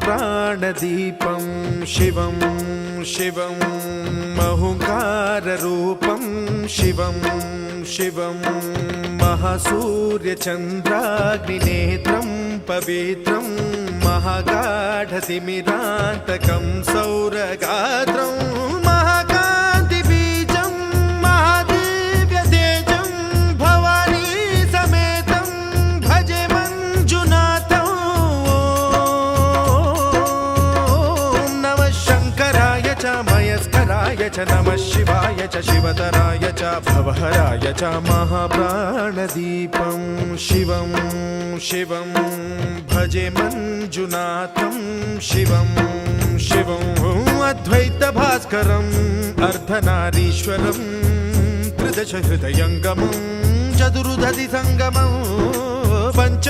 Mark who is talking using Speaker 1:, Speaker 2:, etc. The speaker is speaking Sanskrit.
Speaker 1: महाप्राणदीपं शिवं शिवं महुकाररूपं शिवं शिवं महासूर्यचन्द्राग्निनेत्रं पवित्रं महागाढतिमिरान्तकं सौरगात्रं महाकान्तिबीजं महादिव्यतेजं भवानी समेतं भजे मञ्जुनाथं। ॐ नमः शङ्कराय च मयस्कराय च नमः शिवाय च शिवतराय च भवहराय च महाप्राणदीपं शिवं शिवं भजे मञ्जुनाथं शिवं शिवं अद्वैतभास्करम् अर्धनारीश्वरं त्रिदश हृदयङ्गमं चतुर्दधि सङ्गमं पञ्च